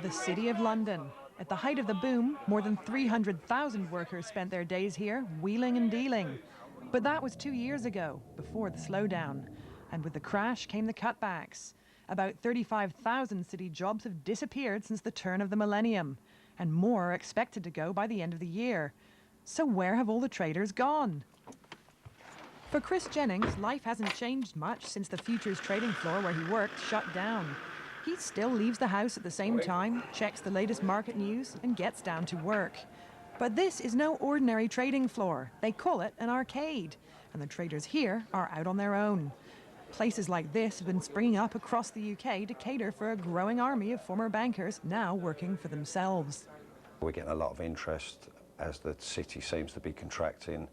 The City of London. At the height of the boom, more than 300,000 workers spent their days here, wheeling and dealing. But that was 2 years ago, before the slowdown. And with the crash came the cutbacks. About 35,000 city jobs have disappeared since the turn of the millennium, and more are expected to go by the end of the year. So where have all the traders gone? For Chris Jennings, life hasn't changed much since the futures trading floor where he worked shut down. He still leaves the house at the same time, checks the latest market news, and gets down to work. But this is no ordinary trading floor. They call it an arcade, and the traders here are out on their own. Places like this have been springing up across the UK to cater for a growing army of former bankers now working for themselves. We're getting a lot of interest as the city seems to be contracting.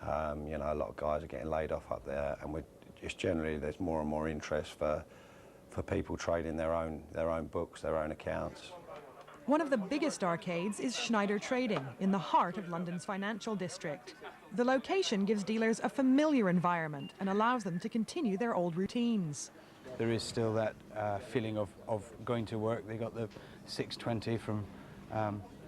You know, a lot of guys are getting laid off up there, and we're just generally there's more and more interest for people trading their own books, their own accounts. One of the biggest arcades is Schneider Trading in the heart of London's financial district. The location gives dealers a familiar environment and allows them to continue their old routines. There is still that feeling of going to work. They got the 620 from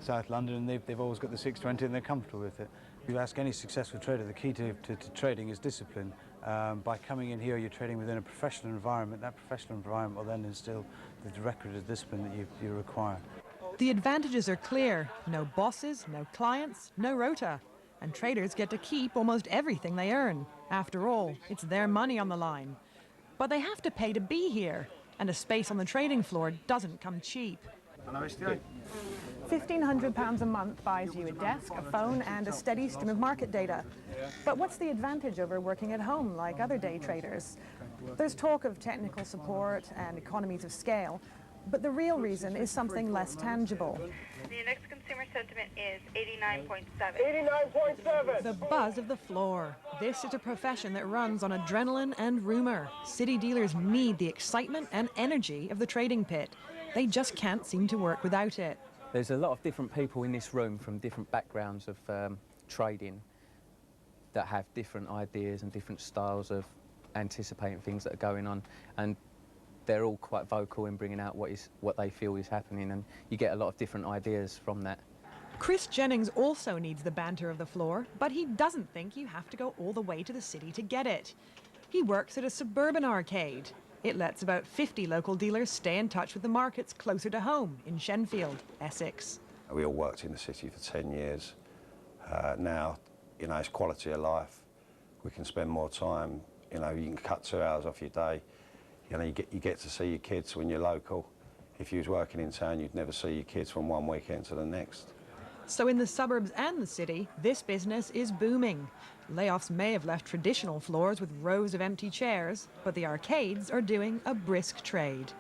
South London, and they've always got the 620 and they're comfortable with it. If you ask any successful trader, the key to trading is discipline. By coming in here, you're trading within a professional environment. That professional environment will then instill the record of discipline that you require. The advantages are clear. No bosses, no clients, no rota. And traders get to keep almost everything they earn. After all, it's their money on the line. But they have to pay to be here, and a space on the trading floor doesn't come cheap. £1,500 a month buys you a desk, a phone, and a steady stream of market data. But what's the advantage over working at home like other day traders? There's talk of technical support and economies of scale, but the real reason is something less tangible. The index consumer sentiment is 89.7. 89.7! The buzz of the floor. This is a profession that runs on adrenaline and rumour. City dealers need the excitement and energy of the trading pit. They just can't seem to work without it. There's a lot of different people in this room from different backgrounds of trading that have different ideas and different styles of anticipating things that are going on, and they're all quite vocal in bringing out what they feel is happening, and you get a lot of different ideas from that. Chris Jennings also needs the banter of the floor, but he doesn't think you have to go all the way to the city to get it. He works at a suburban arcade. It lets about 50 local dealers stay in touch with the markets closer to home in Shenfield, Essex. We all worked in the city for 10 years. Now, you know, it's quality of life. We can spend more time. You know, you can cut 2 hours off your day. You know, you get to see your kids when you're local. If you was working in town, you'd never see your kids from one weekend to the next. So in the suburbs and the city, this business is booming. Layoffs may have left traditional floors with rows of empty chairs, but the arcades are doing a brisk trade.